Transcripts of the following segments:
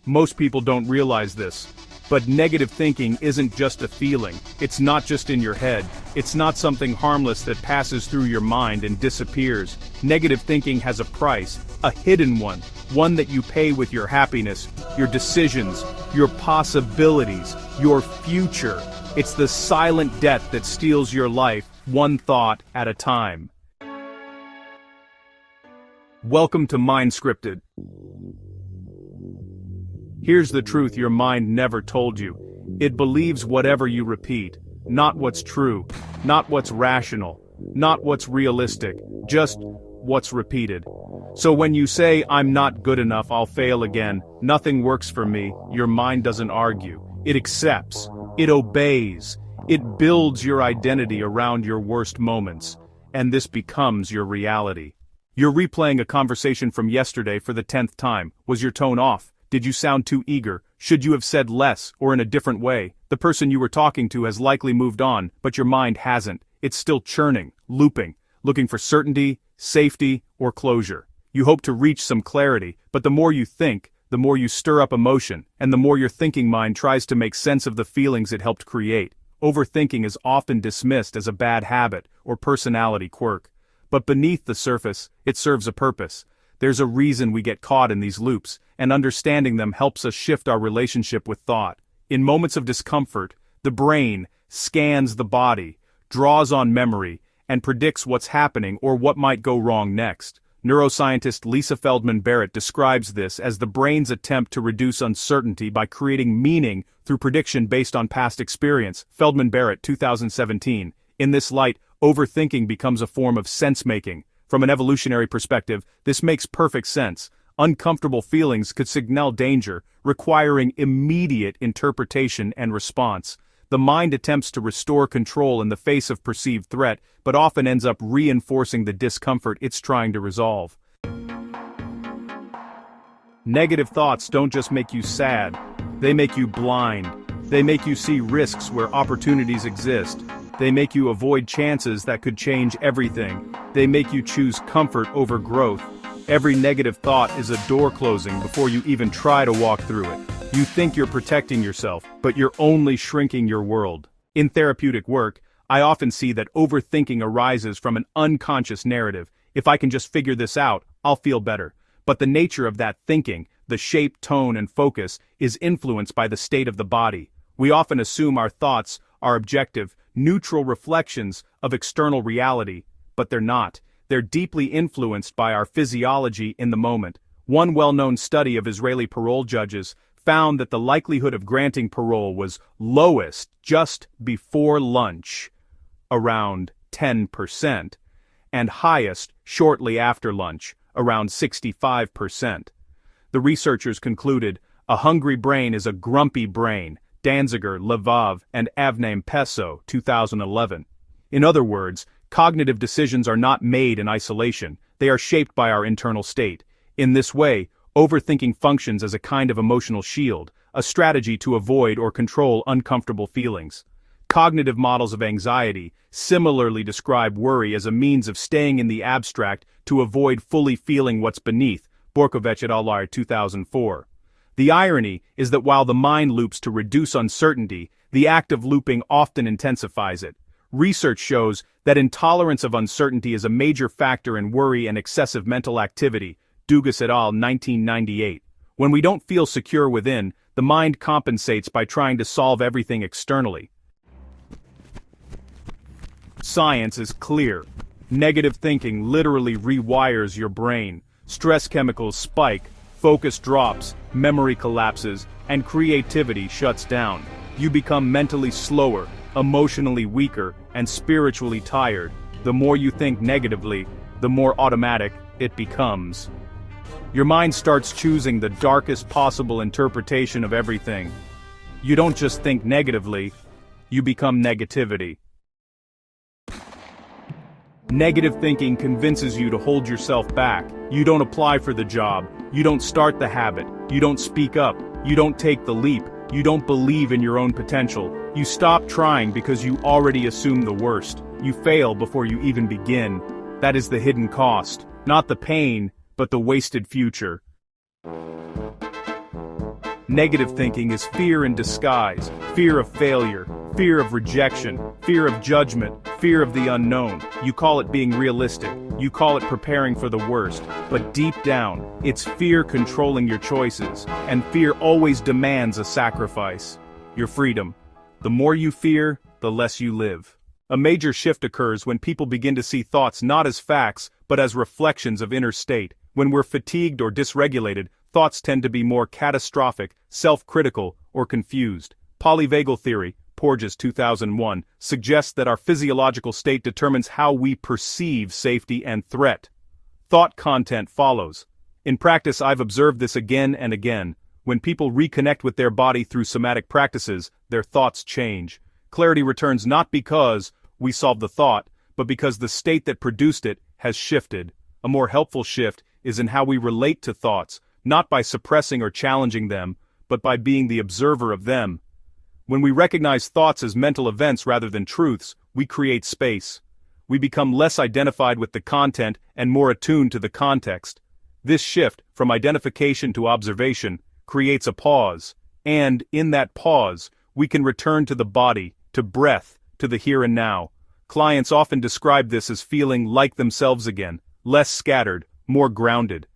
Most people don't realize this. But negative thinking isn't just a feeling. It's not just in your head. It's not something harmless that passes through your mind and disappears. Negative thinking has a price, a hidden one that you pay with your happiness, your decisions, your possibilities, your future. It's the silent debt that steals your life, one thought at a time. Welcome to Mind Scripted. Here's the truth your mind never told you. It believes whatever you repeat, not what's true, not what's rational, not what's realistic, just what's repeated. So when you say, "I'm not good enough, I'll fail again, nothing works for me," your mind doesn't argue. It accepts. It obeys. It builds your identity around your worst moments. And this becomes your reality. You're replaying a conversation from yesterday for the 10th time. Was your tone off? Did you sound too eager? Should you have said less, or in a different way? The person you were talking to has likely moved on, but your mind hasn't. It's still churning, looping, looking for certainty, safety, or closure. You hope to reach some clarity, but the more you think, the more you stir up emotion, and the more your thinking mind tries to make sense of the feelings it helped create. Overthinking is often dismissed as a bad habit or personality quirk. But beneath the surface, it serves a purpose. There's a reason we get caught in these loops, and understanding them helps us shift our relationship with thought. In moments of discomfort, the brain scans the body, draws on memory, and predicts what's happening or what might go wrong next. Neuroscientist Lisa Feldman Barrett describes this as the brain's attempt to reduce uncertainty by creating meaning through prediction based on past experience. Feldman Barrett, 2017. In this light, overthinking becomes a form of sense-making. From an evolutionary perspective, this makes perfect sense. Uncomfortable feelings could signal danger, requiring immediate interpretation and response. The mind attempts to restore control in the face of perceived threat, but often ends up reinforcing the discomfort it's trying to resolve. Negative thoughts don't just make you sad. They make you blind. They make you see risks where opportunities exist. They make you avoid chances that could change everything. They make you choose comfort over growth. Every negative thought is a door closing before you even try to walk through it. You think you're protecting yourself, but you're only shrinking your world. In therapeutic work, I often see that overthinking arises from an unconscious narrative. If I can just figure this out, I'll feel better. But the nature of that thinking, the shape, tone, and focus, is influenced by the state of the body. We often assume our thoughts are objective, neutral reflections of external reality, but they're not. They're deeply influenced by our physiology in the moment. One well-known study of Israeli parole judges found that the likelihood of granting parole was lowest just before lunch, around 10%, and highest shortly after lunch, around 65%. The researchers concluded, a hungry brain is a grumpy brain. Danziger, Levav, and Avnei Peso, 2011. In other words, cognitive decisions are not made in isolation, they are shaped by our internal state. In this way, overthinking functions as a kind of emotional shield, a strategy to avoid or control uncomfortable feelings. Cognitive models of anxiety similarly describe worry as a means of staying in the abstract to avoid fully feeling what's beneath, Borkovich et al. 2004. The irony is that while the mind loops to reduce uncertainty, the act of looping often intensifies it. Research shows that intolerance of uncertainty is a major factor in worry and excessive mental activity, Dugas et al. 1998. When we don't feel secure within, the mind compensates by trying to solve everything externally. Science is clear. Negative thinking literally rewires your brain. Stress chemicals spike, focus drops, memory collapses, and creativity shuts down. You become mentally slower, emotionally weaker, and spiritually tired. The more you think negatively, the more automatic it becomes. Your mind starts choosing the darkest possible interpretation of everything. You don't just think negatively, you become negativity. Negative thinking convinces you to hold yourself back. You don't apply for the job. You don't start the habit. You don't speak up. You don't take the leap. You don't believe in your own potential. You stop trying because you already assume the worst. You fail before you even begin. That is the hidden cost. Not the pain, but the wasted future. Negative thinking is fear in disguise, fear of failure, fear of rejection, fear of judgment, fear of the unknown. You call it being realistic, you call it preparing for the worst, but deep down, it's fear controlling your choices, and fear always demands a sacrifice. Your freedom. The more you fear, the less you live. A major shift occurs when people begin to see thoughts not as facts, but as reflections of inner state. When we're fatigued or dysregulated, thoughts tend to be more catastrophic, self-critical, or confused. Polyvagal theory, Porges 2001, suggests that our physiological state determines how we perceive safety and threat. Thought content follows. In practice, I've observed this again and again. When people reconnect with their body through somatic practices, their thoughts change. Clarity returns not because we solved the thought, but because the state that produced it has shifted. A more helpful shift is in how we relate to thoughts, not by suppressing or challenging them, but by being the observer of them. When we recognize thoughts as mental events rather than truths, we create space. We become less identified with the content and more attuned to the context. This shift, from identification to observation, creates a pause, and, in that pause, we can return to the body, to breath, to the here and now. Clients often describe this as feeling like themselves again, less scattered, more grounded.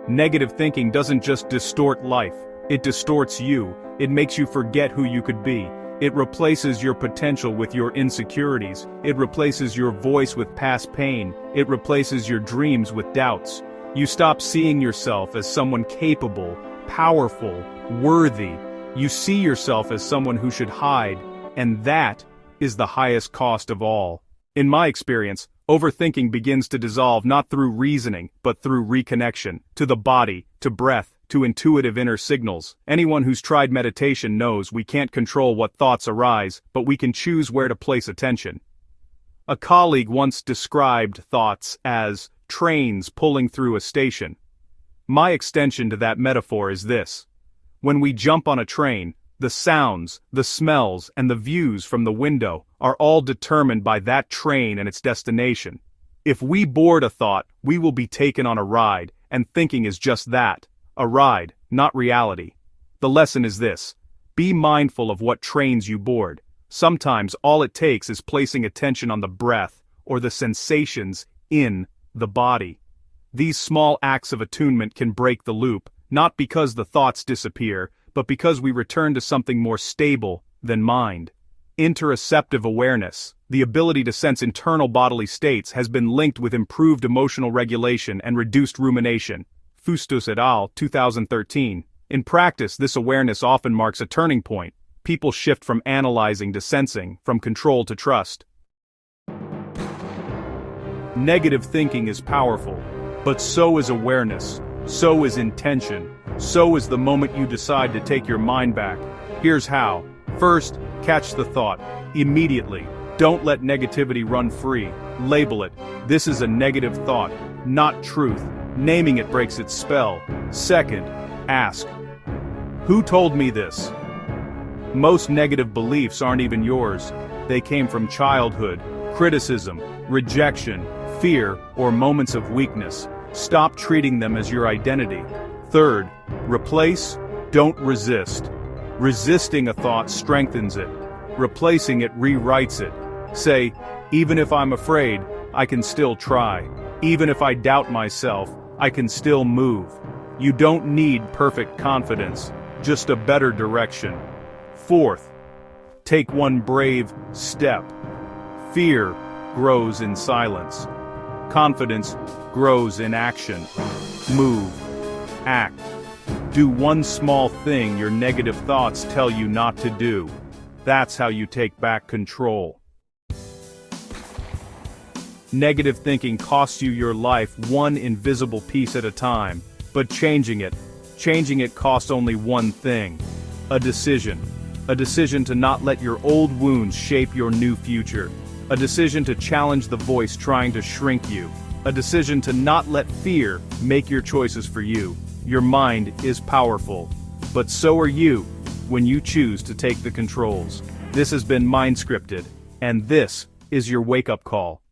Negative thinking doesn't just distort life, it distorts you. It makes you forget who you could be. It replaces your potential with your insecurities. It replaces your voice with past pain. It replaces your dreams with doubts. You stop seeing yourself as someone capable, powerful, worthy. You see yourself as someone who should hide, and that is the highest cost of all. In my experience, overthinking begins to dissolve not through reasoning, but through reconnection, to the body, to breath, to intuitive inner signals. Anyone who's tried meditation knows we can't control what thoughts arise, but we can choose where to place attention. A colleague once described thoughts as trains pulling through a station. My extension to that metaphor is this. When we jump on a train, the sounds, the smells, and the views from the window are all determined by that train and its destination. If we board a thought, we will be taken on a ride, and thinking is just that, a ride, not reality. The lesson is this: be mindful of what trains you board. Sometimes all it takes is placing attention on the breath or the sensations in the body. These small acts of attunement can break the loop, not because the thoughts disappear, but because we return to something more stable than mind. Interoceptive awareness, the ability to sense internal bodily states, has been linked with improved emotional regulation and reduced rumination. Fustos et al., 2013. In practice, this awareness often marks a turning point. People shift from analyzing to sensing, from control to trust. Negative thinking is powerful, but so is awareness, so is intention, so is the moment you decide to take your mind back. Here's how. First, catch the thought. Immediately. Don't let negativity run free. Label it. This is a negative thought, not truth. Naming it breaks its spell. Second, ask. Who told me this? Most negative beliefs aren't even yours. They came from childhood, criticism, rejection, fear, or moments of weakness. Stop treating them as your identity. Third, replace, don't resist. Resisting a thought strengthens it. Replacing it rewrites it. Say, even if I'm afraid, I can still try. Even if I doubt myself, I can still move. You don't need perfect confidence, just a better direction. Fourth, take one brave step. Fear grows in silence. Confidence grows in action. Move. Act. Do one small thing your negative thoughts tell you not to do. That's how you take back control. Negative thinking costs you your life one invisible piece at a time, but changing it costs only one thing. A decision. A decision to not let your old wounds shape your new future. A decision to challenge the voice trying to shrink you. A decision to not let fear make your choices for you. Your mind is powerful, but so are you when you choose to take the controls. This has been Mind Scripted, and this is your wake-up call.